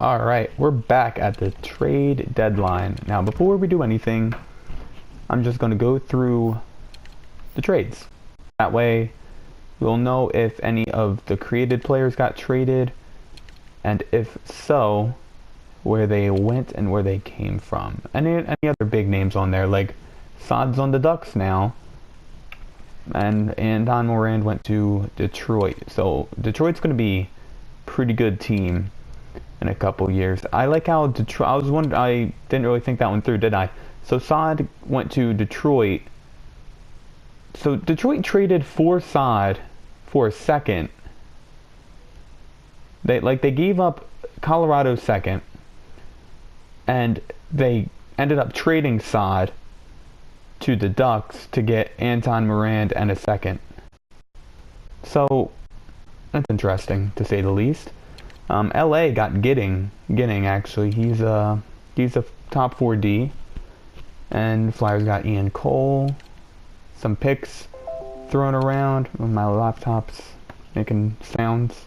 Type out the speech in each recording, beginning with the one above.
Alright, we're back at the trade deadline. Now, before we do anything, I'm just going to go through the trades. That way, we'll know if any of the created players got traded, and if so, where they went and where they came from. Any other big names on there, like Sod's on the Ducks now, and Don Moran went to Detroit. So, Detroit's going to be a pretty good team in a couple years. I like how Detroit, I didn't really think that one through, did I? So Sod went to Detroit. So Detroit traded for Sod for a second. They gave up Colorado's second, and they ended up trading Sod to the Ducks to get Anton Morand and a second. So that's interesting, to say the least. LA got Gidding actually. He's a top 4D. And Flyers got Ian Cole. Some picks thrown around. My laptop's making sounds.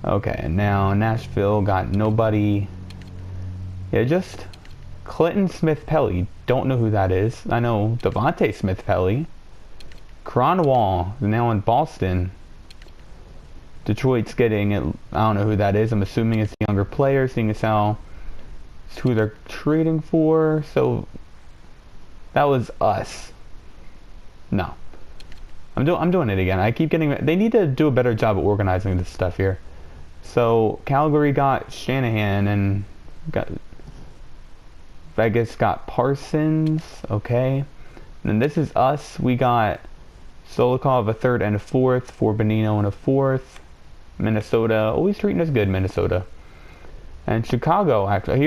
Okay, and now Nashville got nobody. Yeah, just Clinton Smith-Pelly. Don't know who that is. I know Devontae Smith-Pelly. Cronwall is now in Boston. Detroit's getting it. I don't know who that is. I'm assuming it's a younger player, seeing as how it's who they're trading for. So that was us. No, I'm doing it again. I keep getting. They need to do a better job of organizing this stuff here. So Calgary got Shanahan and got Vegas got Parsons. Okay, and then this is us. We got Solikov a third and a fourth, for Bonino and a fourth. Minnesota, always treating us good, Minnesota. And Chicago, actually,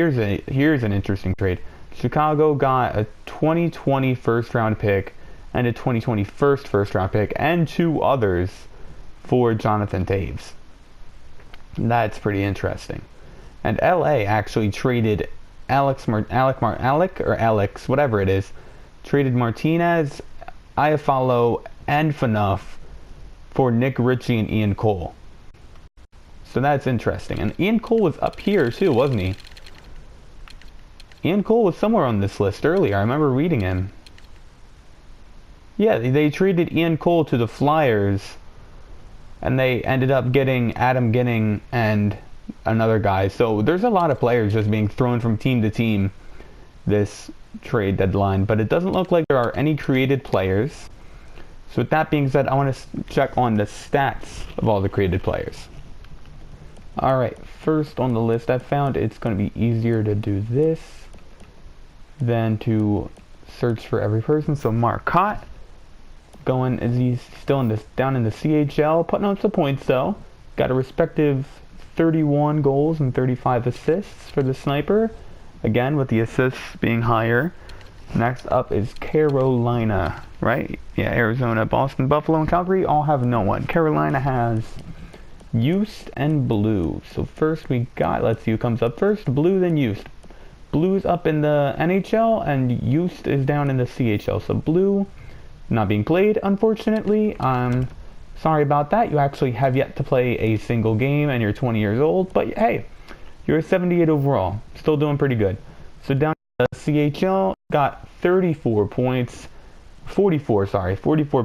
here's an interesting trade. Chicago got a 2020 first round pick and a 2020 first round pick and two others for Jonathan Taves. That's pretty interesting. And LA actually traded Alex, whatever it is, traded Martinez, Iafallo, and Phaneuf for Nick Ritchie and Ian Cole. So that's interesting. And Ian Cole was up here too, wasn't he? Ian Cole was somewhere on this list earlier. I remember reading him. Yeah, they traded Ian Cole to the Flyers, and they ended up getting Adam Ginning and another guy. So there's a lot of players just being thrown from team to team this trade deadline. But it doesn't look like there are any created players. So with that being said, I want to check on the stats of all the created players. Alright, first on the list, I found it's going to be easier to do this than to search for every person. So Marcotte, is he still down in the CHL, putting on some points though. Got a respective 31 goals and 35 assists for the sniper. Again, with the assists being higher. Next up is Carolina, right? Yeah, Arizona, Boston, Buffalo, and Calgary all have no one. Carolina has Yost and Blue. So first we got, let's see who comes up first. Blue, then Yost. Blue's up in the NHL and Yost is down in the CHL. So Blue not being played, unfortunately. Sorry about that. You actually have yet to play a single game and you're 20 years old. But hey, you're a 78 overall. Still doing pretty good. So down in the CHL, got 44 points. 44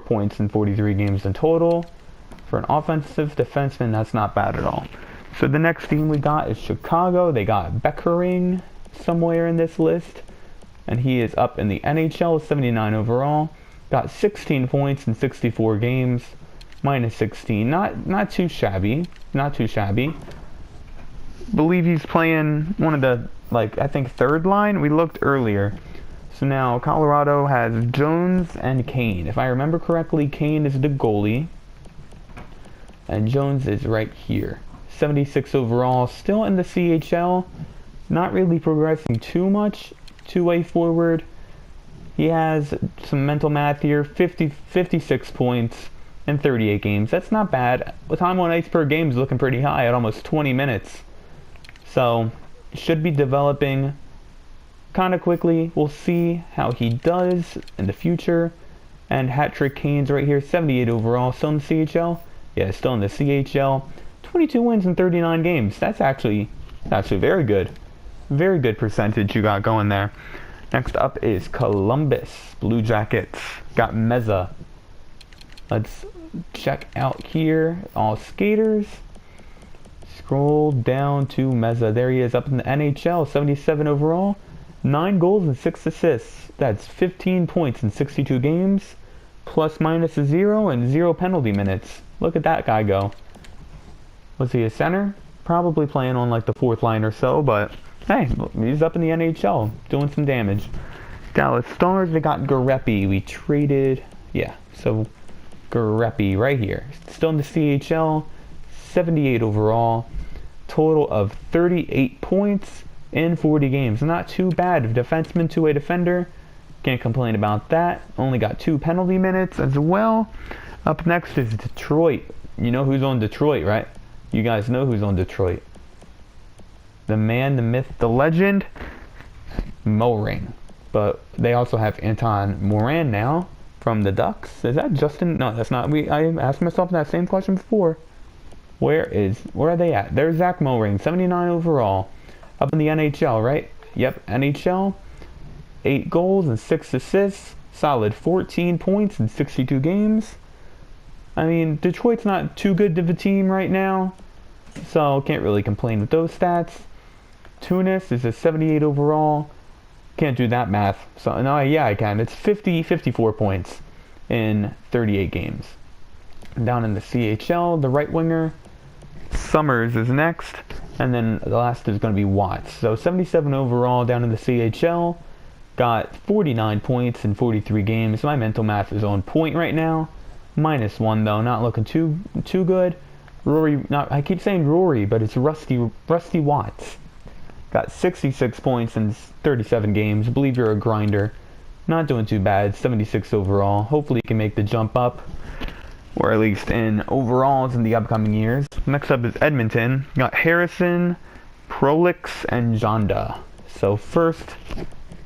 points in 43 games in total. For an offensive defenseman, that's not bad at all. So the next team we got is Chicago. They got Beckering somewhere in this list. And he is up in the NHL, 79 overall. Got 16 points in 64 games. Minus 16. Not too shabby. Not too shabby. Believe he's playing one of the, I think third line. We looked earlier. So now Colorado has Jones and Kane. If I remember correctly, Kane is the goalie. And Jones is right here. 76 overall, still in the CHL. Not really progressing too much. Two-way forward. He has some mental math here. 56 points in 38 games. That's not bad. The time on ice per game is looking pretty high at almost 20 minutes. So, should be developing kind of quickly. We'll see how he does in the future. And Hat-Trick Kane's right here. 78 overall. Still in the CHL. Yeah, still in the CHL. 22 wins in 39 games. That's actually Actually, very good. Very good percentage you got going there. Next up is Columbus Blue Jackets. Got Meza. Let's check out here. All skaters. Scroll down to Meza. There he is up in the NHL. 77 overall. 9 goals and 6 assists. That's 15 points in 62 games. Plus minus a 0 and 0 penalty minutes. Look at that guy go. Was he a center? Probably playing on like the 4th line or so, but hey, he's up in the NHL doing some damage. Dallas Stars, they got Garepi. We traded, yeah, so Garepi right here. Still in the CHL, 78 overall. Total of 38 points in 40 games. Not too bad. Defenseman, two-way defender. Can't complain about that. Only got 2 penalty minutes as well. Up next is Detroit. You know who's on Detroit, right? You guys know who's on Detroit. The man, the myth, the legend, Moring. But they also have Anton Moran now from the Ducks. Is that Justin? No, that's not. I asked myself that same question before. Where are they at? There's Zach Moring, 79 overall. Up in the NHL, right? Yep, NHL. 8 goals and 6 assists. Solid 14 points in 62 games. I mean, Detroit's not too good of a team right now, so can't really complain with those stats. Tunis is a 78 overall. Can't do that math. So no, yeah, I can. It's 54 points in 38 games. Down in the CHL, the right winger, Summers is next, and then the last is going to be Watts. So 77 overall down in the CHL. Got 49 points in 43 games. My mental math is on point right now. -1 though, not looking too good. Rory, I keep saying Rory, but it's Rusty Watts. Got 66 points in 37 games. I believe you're a grinder. Not doing too bad. 76 overall. Hopefully you can make the jump up, or at least in overalls in the upcoming years. Next up is Edmonton. Got Harrison, Prolix, and Jonda. So first,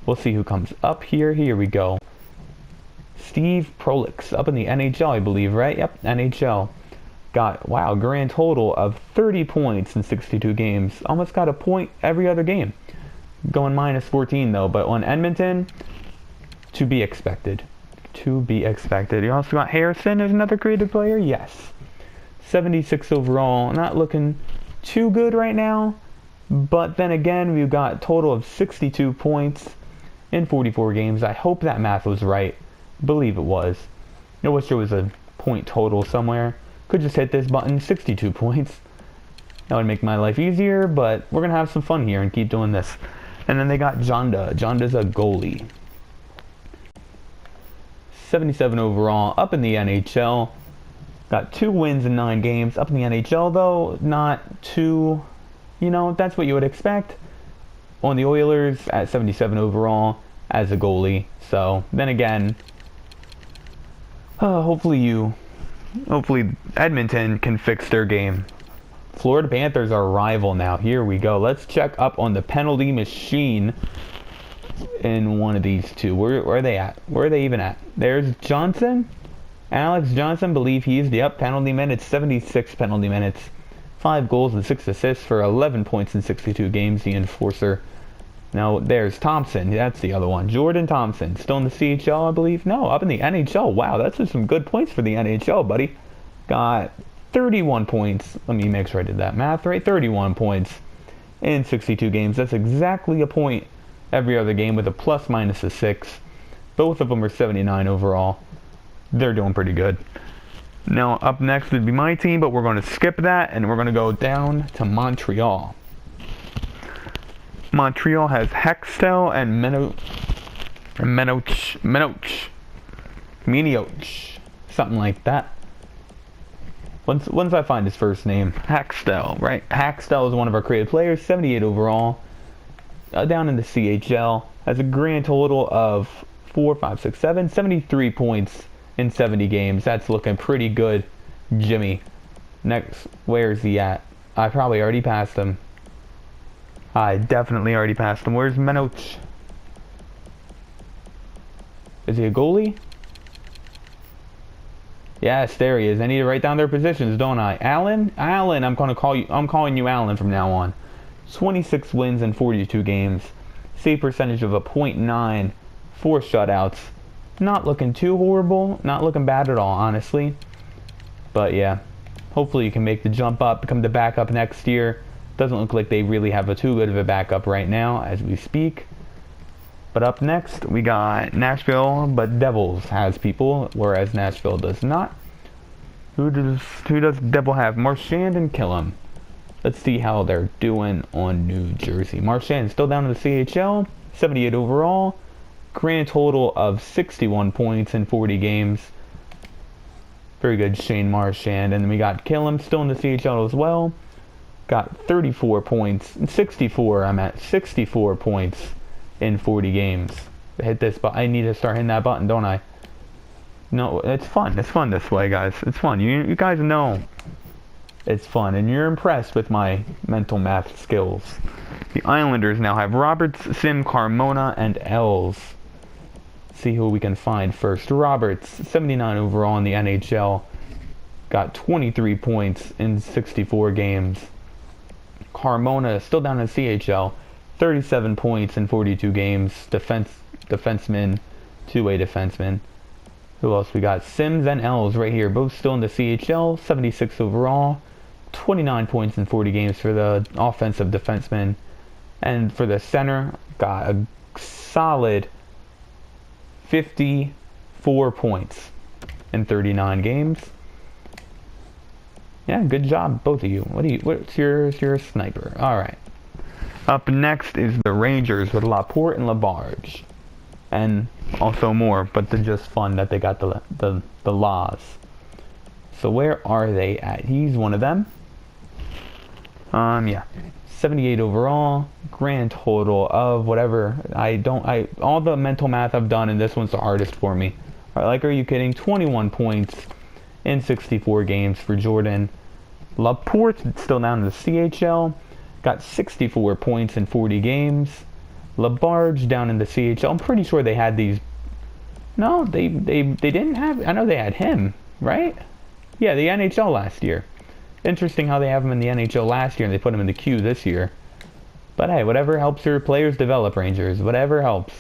we'll see who comes up here. Here we go. Steve Prolix, up in the NHL, I believe, right? Yep, NHL. Got, wow, grand total of 30 points in 62 games. Almost got a point every other game. Going -14, though. But on Edmonton, to be expected. To be expected. You also got Harrison as another creative player? Yes. 76 overall. Not looking too good right now. But then again, we've got a total of 62 points in 44 games. I hope that math was right. Believe it was. I wish there was a point total somewhere. Could just hit this button. 62 points. That would make my life easier, but we're going to have some fun here and keep doing this. And then they got Jonda. Jonda's a goalie. 77 overall. Up in the NHL. Got 2 wins in 9 games. Up in the NHL, though, not too... You know, that's what you would expect. On the Oilers at 77 overall as a goalie. So, then again... hopefully Edmonton can fix their game. Florida Panthers are a rival now. Here we go. Let's check up on the penalty machine in one of these two. Where are they at? Where are they even at? There's Johnson. Alex Johnson, believe he's the penalty minutes. 76 penalty minutes. 5 goals and 6 assists for 11 points in 62 games. The enforcer. Now, there's Thompson. That's the other one. Jordan Thompson. Still in the CHL, I believe? No, up in the NHL. Wow, that's just some good points for the NHL, buddy. Got 31 points. Let me make sure I did that math right. 31 points in 62 games. That's exactly a point every other game with a plus-minus of 6. Both of them are 79 overall. They're doing pretty good. Now, up next would be my team, but we're going to skip that, and we're going to go down to Montreal. Montreal has Hextall and Minioch, something like that. Once I find his first name, Hextall, right? Hextall is one of our creative players, 78 overall, down in the CHL, has a grand total of 73 points in 70 games. That's looking pretty good, Jimmy. Next, where's he at? I probably already passed him. I definitely already passed him. Where's Menoch? Is he a goalie? Yes, there he is. I need to write down their positions, don't I? Allen? Allen, I'm calling you Allen from now on. 26 wins in 42 games. Save percentage of a .9, 4 shutouts. Not looking too horrible, not looking bad at all, honestly. But yeah, hopefully you can make the jump up, become the backup next year. Doesn't look like they really have a too good of a backup right now as we speak. But up next, we got Nashville, but Devils has people, whereas Nashville does not. Who does Devil have? Marchand and Killam. Let's see how they're doing on New Jersey. Marchand still down in the CHL, 78 overall. Grand total of 61 points in 40 games. Very good, Shane Marchand. And then we got Killam still in the CHL as well. Got 34 points, 64, I'm at 64 points in 40 games. Hit this button. I need to start hitting that button, don't I? No, it's fun. It's fun this way, guys. It's fun. You guys know it's fun, and you're impressed with my mental math skills. The Islanders now have Roberts, Sim, Carmona, and Els. See who we can find first. Roberts, 79 overall in the NHL. Got 23 points in 64 games. Carmona still down in CHL. 37 points in 42 games. Defenseman, two-way defenseman. Who else we got? Sims and Els right here. Both still in the CHL. 76 overall. 29 points in 40 games for the offensive defenseman. And for the center, got a solid 54 points in 39 games. Yeah, good job, both of you. What's your sniper? All right. Up next is the Rangers with Laporte and Labarge, and also more, but they're just fun that they got the laws. So where are they at? He's one of them. Yeah, 78 overall, grand total of whatever. All the mental math I've done, and this one's the hardest for me. Are you kidding? 21 points in 64 games for Jordan. Laporte still down in the CHL, got 64 points in 40 games. Labarge down in the CHL. I'm pretty sure they had these. No, they didn't have. I know they had him, right? Yeah, the NHL last year. Interesting how they have him in the NHL last year and they put him in the queue this year. But hey, whatever helps your players develop, Rangers. Whatever helps.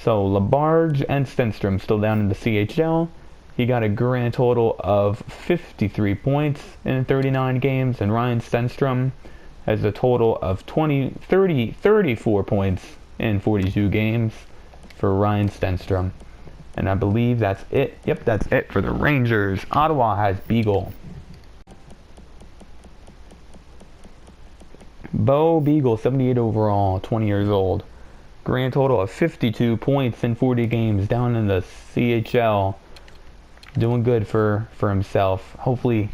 So Labarge and Stenstrom still down in the CHL. He got a grand total of 53 points in 39 games, and Ryan Stenstrom has a total of 34 points in 42 games for Ryan Stenstrom. And I believe that's it. Yep, that's it for the Rangers. Ottawa has Beagle. Bo Beagle, 78 overall, 20 years old. Grand total of 52 points in 40 games down in the CHL. Doing good for himself. Hopefully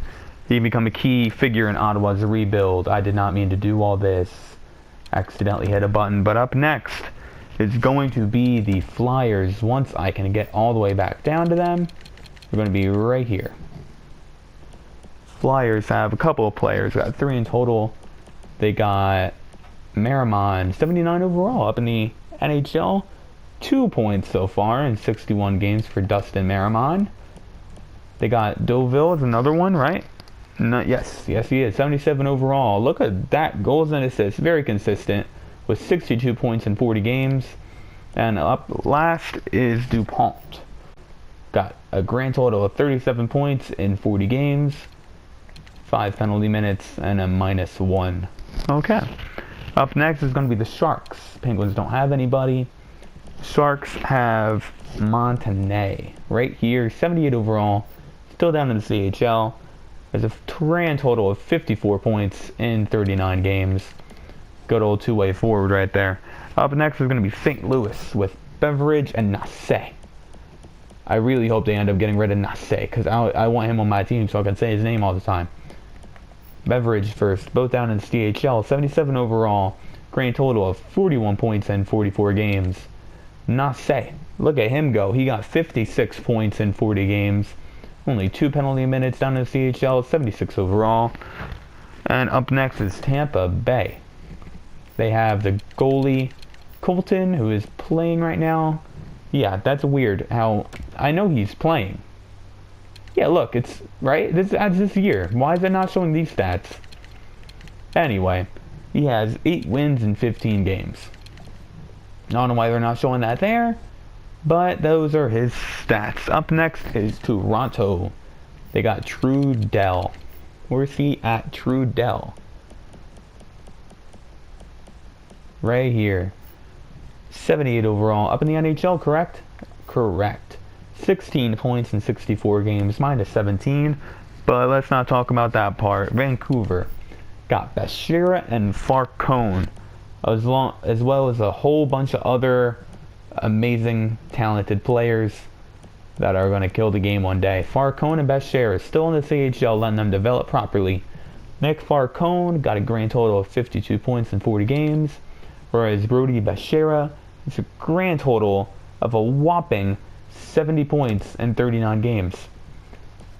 he can become a key figure in Ottawa's rebuild. I did not mean to do all this. Accidentally hit a button. But up next is going to be the Flyers. Once I can get all the way back down to them, they're going to be right here. Flyers have a couple of players. Got 3 in total. They got Merriman, 79 overall, up in the NHL. 2 points so far in 61 games for Dustin Merriman. They got Deauville is another one, right? No, yes, he is. 77 overall. Look at that. Goals and assists. Very consistent with 62 points in 40 games. And up last is DuPont. Got a grand total of 37 points in 40 games. 5 penalty minutes and a -1. Okay. Up next is going to be the Sharks. Penguins don't have anybody. Sharks have Montanay right here. 78 overall. Still down in the CHL. There's a grand total of 54 points in 39 games. Good old two-way forward right there. Up next is going to be St. Louis with Beveridge and Nasse. I really hope they end up getting rid of Nasse because I want him on my team so I can say his name all the time. Beveridge first, both down in the CHL. 77 overall. Grand total of 41 points in 44 games. Nasse, look at him go. He got 56 points in 40 games. Only 2 penalty minutes down in the CHL, 76 overall. And up next is Tampa Bay. They have the goalie Colton, who is playing right now. Yeah, that's weird how I know he's playing. Yeah, look, it's right. This adds this year. Why is it not showing these stats? Anyway, He has 8 wins in 15 games. I don't know why they're not showing that there, but those are his stats. Up next is Toronto. They got Trudell. Where's he at? Trudell. Right here. 78 overall. Up in the NHL, correct? Correct. 16 points in 64 games, minus 17. But let's not talk about that part. Vancouver got Bashira and Farcone, as well as a whole bunch of other amazing, talented players that are going to kill the game one day. Farcone and Bashira still in the CHL, letting them develop properly. Nick Farcone got a grand total of 52 points in 40 games, whereas Brody Bashira has a grand total of a whopping 70 points in 39 games.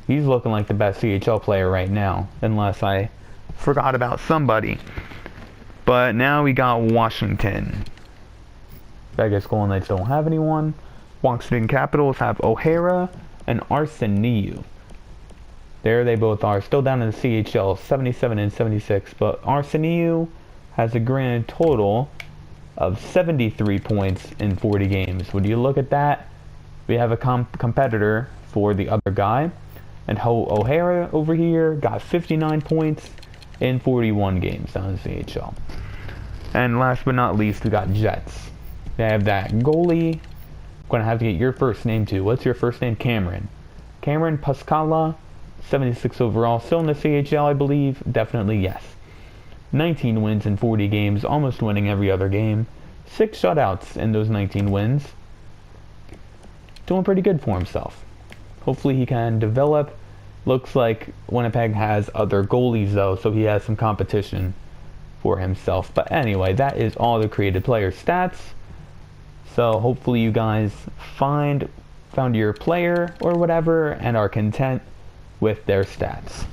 He's looking like the best CHL player right now, unless I forgot about somebody. But now we got Washington. Vegas Golden Knights don't have anyone. Washington Capitals have O'Hara and Arsenio. There they both are. Still down in the CHL, 77 and 76. But Arsenio has a grand total of 73 points in 40 games. Would you look at that? We have a competitor for the other guy. And O'Hara over here got 59 points in 41 games down in the CHL. And last but not least, we got Jets. They have that goalie. I'm going to have to get your first name too. What's your first name? Cameron. Cameron Pascala, 76 overall. Still in the CHL, I believe. Definitely yes. 19 wins in 40 games, almost winning every other game. 6 shutouts in those 19 wins. Doing pretty good for himself. Hopefully he can develop. Looks like Winnipeg has other goalies though, so he has some competition for himself. But anyway, that is all the created player stats. So hopefully you guys found your player or whatever and are content with their stats.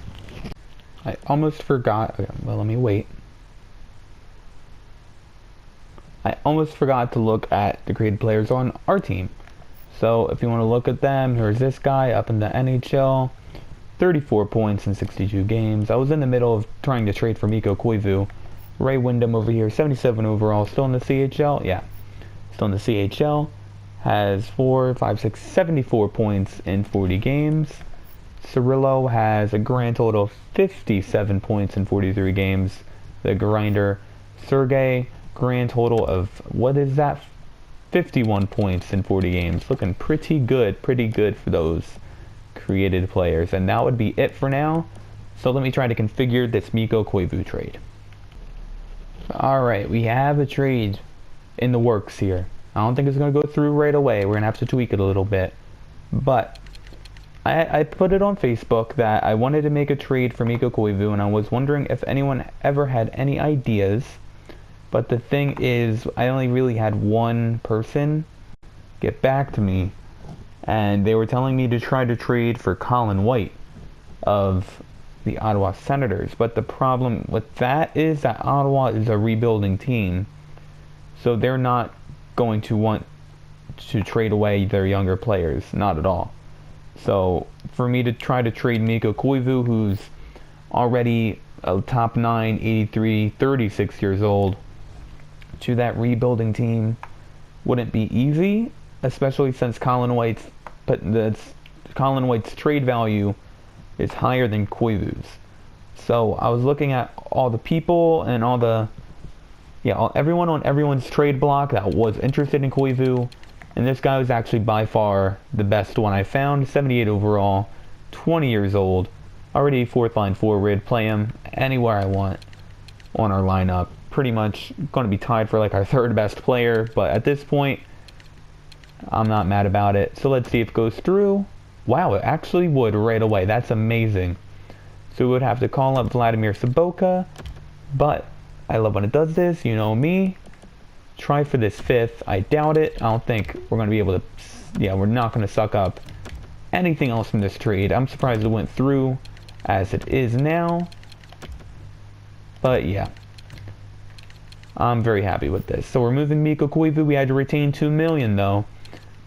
I almost forgot. Okay, well, let me wait. I almost forgot to look at the created players on our team. So if you want to look at them, here's this guy up in the NHL. 34 points in 62 games. I was in the middle of trying to trade for Mikko Koivu. Ray Wyndham over here, 77 overall. Still in the CHL? Yeah. Still in the CHL. Has 74 points in 40 games. Cirillo has a grand total of 57 points in 43 games. The grinder. Sergey, grand total of, what is that? 51 points in 40 games. Looking pretty good for those created players. And that would be it for now. So let me try to configure this Mikko Koivu trade. Alright, we have a trade in the works here. I don't think it's going to go through right away. We're going to have to tweak it a little bit. But I put it on Facebook that I wanted to make a trade for Mikko Koivu, and I was wondering if anyone ever had any ideas. But the thing is, I only really had one person get back to me, and they were telling me to try to trade for Colin White of the Ottawa Senators. But the problem with that is that Ottawa is a rebuilding team, so they're not going to want to trade away their younger players, not at all. So for me to try to trade Mikko Koivu, who's already a top 9, 83, 36 years old, to that rebuilding team wouldn't be easy, especially since Colin White's trade value is higher than Koivu's. So I was looking at all the people and everyone on everyone's trade block that was interested in Koivu, and this guy was actually by far the best one I found. 78 overall, 20 years old, already 4th line forward. Play him anywhere I want on our lineup. Pretty much going to be tied for like our 3rd best player, but at this point I'm not mad about it. So let's see if it goes through. Wow, it actually would right away. That's amazing. So we would have to call up Vladimir Sobotka, but I love when it does this. You know me. Try for this 5th. I doubt it. I don't think we're going to be able to... Yeah, we're not going to suck up anything else from this trade. I'm surprised it went through as it is now. But yeah, I'm very happy with this. So we're moving Mikko Koivu. We had to retain $2 million though,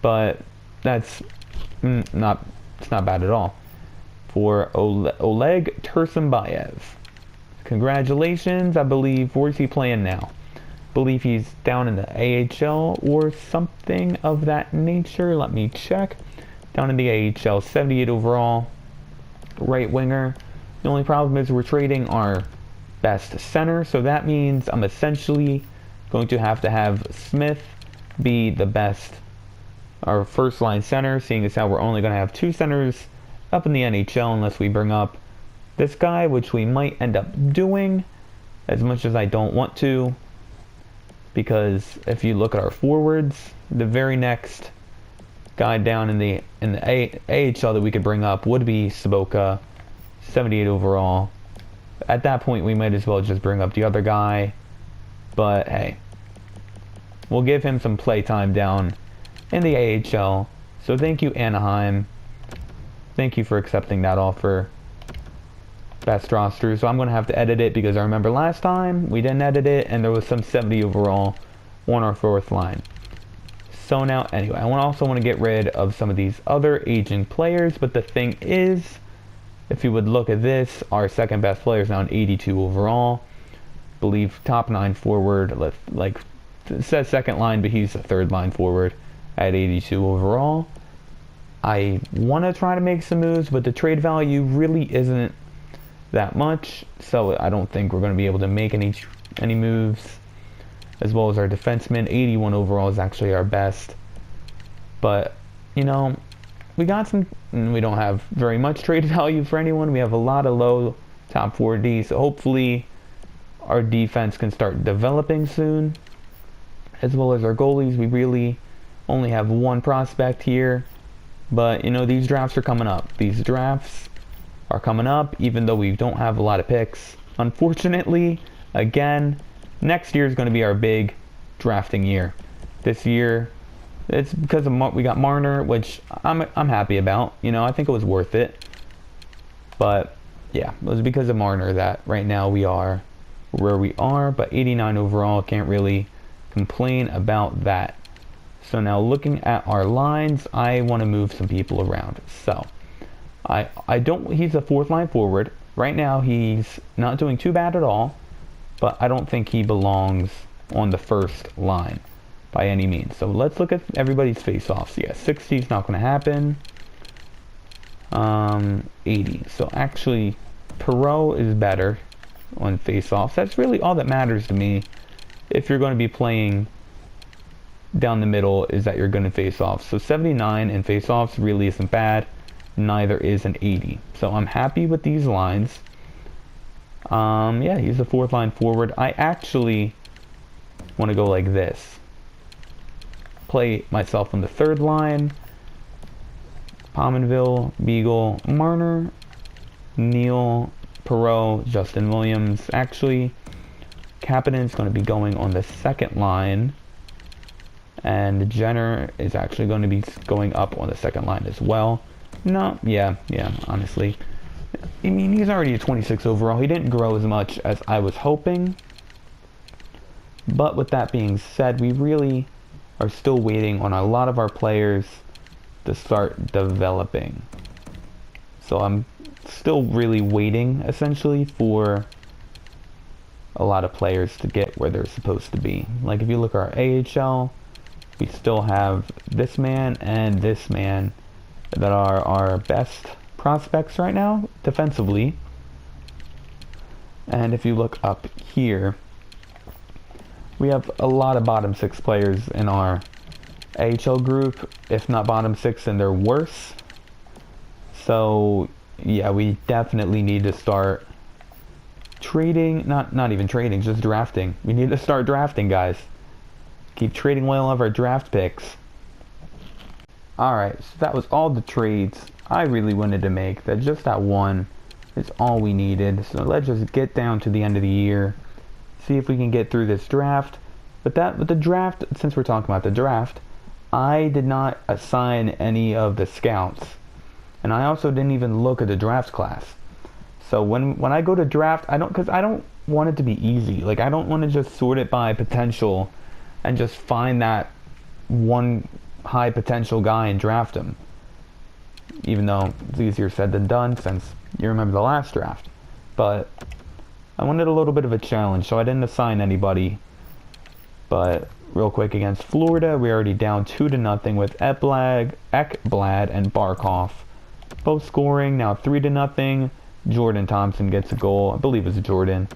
but that's it's not bad at all. For Oleg Tursunbayev, Congratulations. I believe, where's he playing now? Believe he's down in the AHL or something of that nature. Let me check. Down in the AHL, 78 overall, right winger. The only problem is we're trading our best center, so that means I'm essentially going to have Smith be the best, our first line center, seeing as how we're only going to have 2 centers up in the NHL unless we bring up this guy, which we might end up doing, as much as I don't want to, because if you look at our forwards, the very next guy down in the AHL that we could bring up would be Saboka, 78 overall. At that point, we might as well just bring up the other guy, but hey, we'll give him some play time down in the AHL. So thank you, Anaheim. Thank you for accepting that offer. Best roster. So I'm going to have to edit it because I remember last time we didn't edit it and there was some 70 overall on our 4th line. So now, anyway, I also want to get rid of some of these other aging players, but the thing is, if you would look at this, our second best player is now an 82 overall. Believe top 9 forward, like it says second line, but he's a 3rd line forward at 82 overall. I want to try to make some moves, but the trade value really isn't that much, so I don't think we're going to be able to make any moves. As well as our defenseman, 81 overall is actually our best. But, you know, we got some, we don't have very much trade value for anyone. We have a lot of low top 4D, so hopefully our defense can start developing soon. As well as our goalies, we really only have 1 prospect here. But, you know, these drafts are coming up. These drafts are coming up, even though we don't have a lot of picks. Unfortunately, again, next year is going to be our big drafting year. This year, it's because of we got Marner, which I'm happy about. You know, I think it was worth it. But yeah, it was because of Marner that right now we are where we are. But 89 overall, can't really complain about that. So now looking at our lines, I want to move some people around. So I don't. He's a 4th line forward right now. He's not doing too bad at all. But I don't think he belongs on the 1st line by any means. So let's look at everybody's face-offs. Yeah, 60 is not going to happen. 80. So actually, Perot is better on face-offs. That's really all that matters to me. If you're going to be playing down the middle, is that you're going to face-offs. So 79 in face-offs really isn't bad. Neither is an 80. So I'm happy with these lines. Yeah, he's a 4th line forward. I actually want to go like this. Play myself on the 3rd line. Pominville, Beagle, Marner, Neal, Perot, Justin Williams. Actually, Kapanen's going to be going on the 2nd line. And Jenner is actually going to be going up on the 2nd line as well. No, yeah, honestly. I mean, he's already a 26 overall. He didn't grow as much as I was hoping. But with that being said, we really are still waiting on a lot of our players to start developing. So I'm still really waiting, essentially, for a lot of players to get where they're supposed to be. Like, if you look at our AHL, we still have this man and this man that are our best prospects right now, defensively. And if you look up here, we have a lot of bottom 6 players in our AHL group. If not bottom 6, then they're worse. So yeah, we definitely need to start trading, not even trading, just drafting. We need to start drafting, guys. Keep trading well of our draft picks. Alright, so that was all the trades I really wanted to make. That one is all we needed. So let's just get down to the end of the year, see if we can get through this draft. But with the draft, since we're talking about the draft, I did not assign any of the scouts, and I also didn't even look at the draft class. So when I go to draft, I don't want it to be easy. Like, I don't want to just sort it by potential and just find that one high potential guy and draft him. Even though it's easier said than done, since you remember the last draft. But I wanted a little bit of a challenge, so I didn't assign anybody. But real quick, against Florida, we're already down 2-0 with Ekblad and Barkov both scoring. Now 3-0. Jordan Thompson gets a goal. I believe it's Jordan.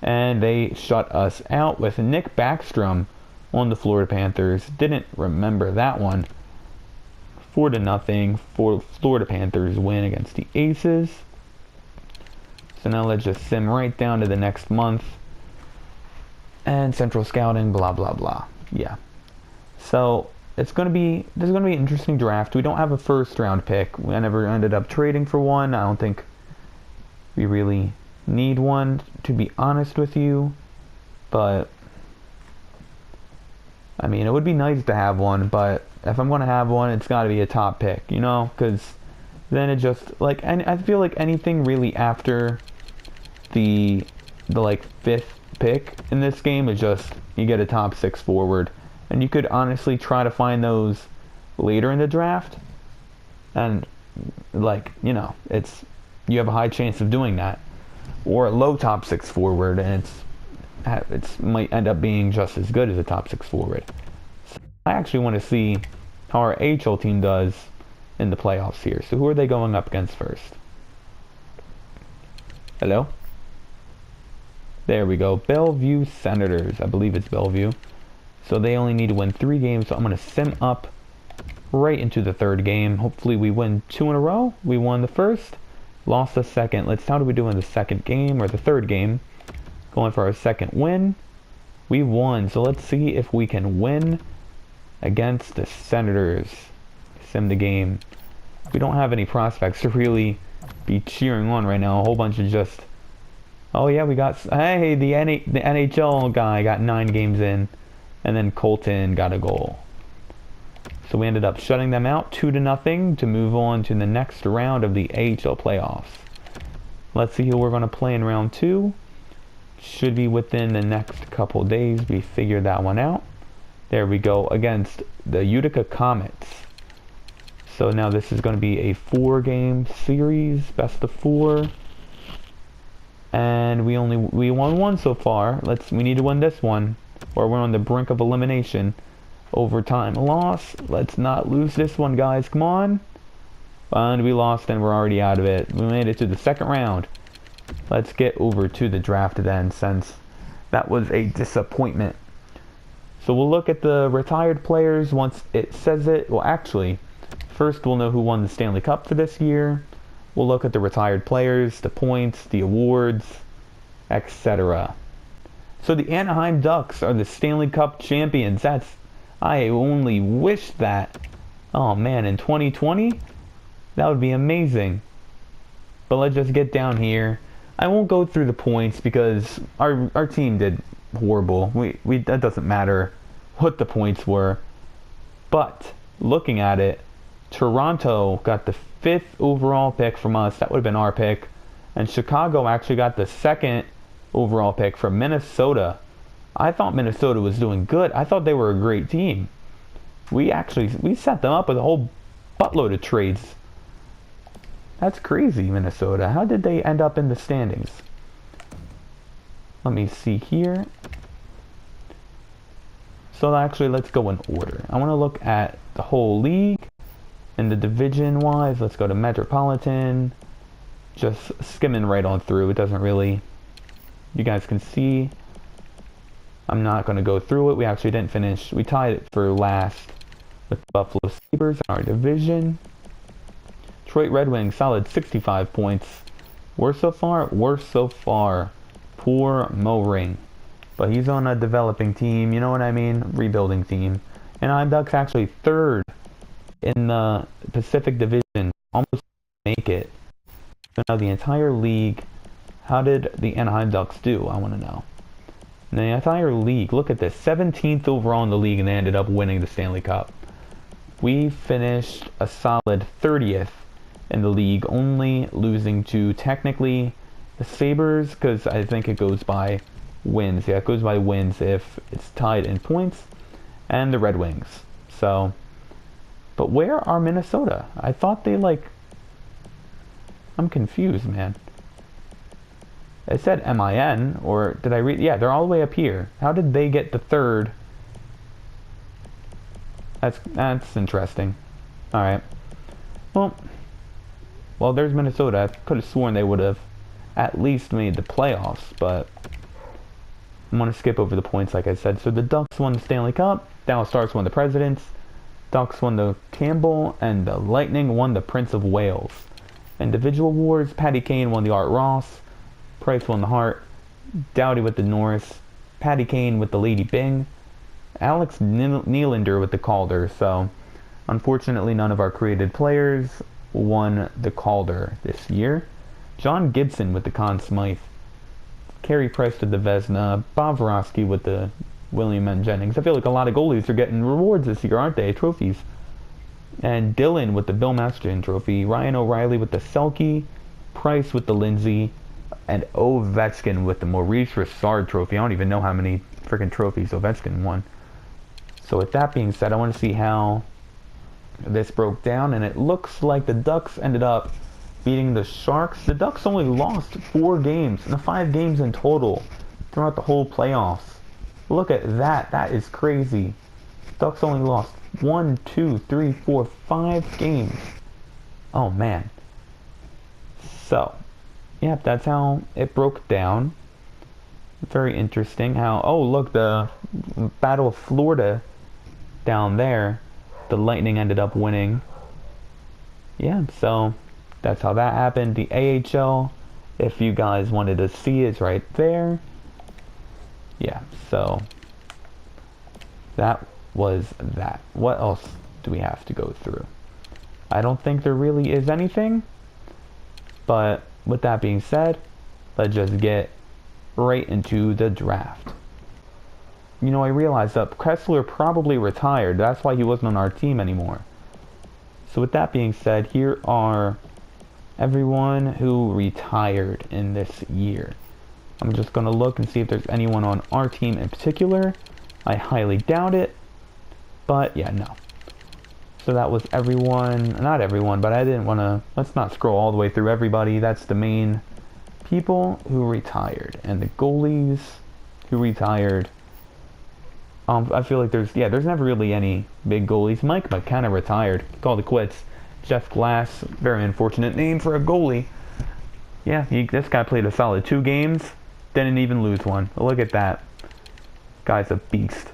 And they shut us out with Nick Backstrom on the Florida Panthers. Didn't remember that one. 4-0 for Florida Panthers win against the Aces. So now let's just sim right down to the next month. And Central Scouting, blah, blah, blah. Yeah. So this is going to be an interesting draft. We don't have a first round pick. I never ended up trading for one. I don't think we really need one, to be honest with you. But I mean, it would be nice to have one, but if I'm going to have one, it's got to be a top pick, you know? Because then it just, like, I feel like anything really after the like, 5th pick in this game is just, you get a top 6 forward. And you could honestly try to find those later in the draft. And, like, you know, you have a high chance of doing that. Or a low top 6 forward, and it might end up being just as good as a top 6 forward. So I actually want to see how our AHL team does in the playoffs here. So who are they going up against first? Hello? There we go. Bellevue Senators. I believe it's Bellevue. So they only need to win 3 games. So I'm going to sim up right into the 3rd game. Hopefully we win 2 in a row. We won the first, lost the second. How do we do in the 2nd game or the 3rd game? Going for our 2nd win. We won. So let's see if we can win against the Senators. Sim the game. We don't have any prospects to really be cheering on right now. A whole bunch of just, oh yeah, we got, hey, the NHL guy got 9 games in. And then Colton got a goal. So we ended up shutting them out 2-0 to move on to the next round of the AHL playoffs. Let's see who we're going to play in round 2. Should be within the next couple days. We figured that one out. There we go, against the Utica Comets. So now this is going to be a 4-game series, best of 4. And we won 1 so far. We need to win this one, or we're on the brink of elimination. Overtime loss. Let's not lose this one, guys. Come on. And we lost, and we're already out of it. We made it to the 2nd round. Let's get over to the draft then, since that was a disappointment. So we'll look at the retired players once it says it. Well, actually, first we'll know who won the Stanley Cup for this year. We'll look at the retired players, the points, the awards, etc. So the Anaheim Ducks are the Stanley Cup champions. I only wish that. Oh man, in 2020, that would be amazing. But let's just get down here. I won't go through the points because our team did horrible. That doesn't matter what the points were. But looking at it, Toronto got the 5th overall pick from us. That would have been our pick. And Chicago actually got the 2nd overall pick from Minnesota. I thought Minnesota was doing good. I thought they were a great team. We set them up with a whole buttload of trades. That's crazy, Minnesota. How did they end up in the standings? Let me see here. So actually, let's go in order. I want to look at the whole league and the division-wise. Let's go to Metropolitan. Just skimming right on through. It doesn't really... You guys can see. I'm not going to go through it. We actually didn't finish. We tied it for last with the Buffalo Sabres in our division. Detroit Red Wings, solid 65 points. Worse so far? Worse so far. Poor Mo Ring. But he's on a developing team, you know what I mean? Rebuilding team. And Anaheim Ducks actually 3rd in the Pacific Division. Almost make it. So now the entire league, how did the Anaheim Ducks do? I want to know. The entire league, look at this. 17th overall in the league, and they ended up winning the Stanley Cup. We finished a solid 30th in the league, only losing to technically the Sabres, because I think it goes by wins. Yeah, it goes by wins if it's tied in points, and the Red Wings. So, but where are Minnesota? I thought they I'm confused, man. It said MIN, or did I read? Yeah, they're all the way up here. How did they get the third? That's interesting. All right. Well, there's Minnesota. I could have sworn they would have at least made the playoffs, but I'm going to skip over the points like I said. So the Ducks won the Stanley Cup, Dallas Stars won the Presidents, Ducks won the Campbell, and the Lightning won the Prince of Wales. Individual awards, Patty Kane won the Art Ross, Price won the Hart, Doughty with the Norris, Patty Kane with the Lady Byng, Alex Nylander with the Calder. So unfortunately none of our created players won the Calder this year. John Gibson with the Conn Smythe, Carey Price with the Vezina, Bob Vorosky with the William N. Jennings. I feel like a lot of goalies are getting rewards this year, aren't they? Trophies. And Dylan with the Bill Masterton Trophy, Ryan O'Reilly with the Selke, Price with the Lindsay, and Ovechkin with the Maurice Richard Trophy. I don't even know how many freaking trophies Ovechkin won. So with that being said, I want to see how this broke down, and it looks like the Ducks ended up beating the Sharks. The Ducks only lost 4 games, and the 5 games in total throughout the whole playoffs. Look at that. That is crazy. Ducks only lost 1, 2, 3, 4, 5 games. Oh, man. So, yeah, that's how it broke down. Very interesting how... Oh, look, the Battle of Florida down there. The Lightning ended up winning. Yeah, so that's how that happened. The AHL, if you guys wanted to see, is right there. Yeah, so that was that. What else do we have to go through? I don't think there really is anything. But with that being said, let's just get right into the draft. You know, I realized that Kessler probably retired. That's why he wasn't on our team anymore. So with that being said, here are everyone who retired in this year. I'm just going to look and see if there's anyone on our team in particular. I highly doubt it. But yeah, no. So that was everyone. Not everyone, but I didn't want to... Let's not scroll all the way through everybody. That's the main people who retired. And the goalies who retired... I feel like there's never really any big goalies. Mike McKenna retired. Called it quits. Jeff Glass, very unfortunate name for a goalie. Yeah, this guy played a solid 2 games. Didn't even lose one. Look at that. Guy's a beast.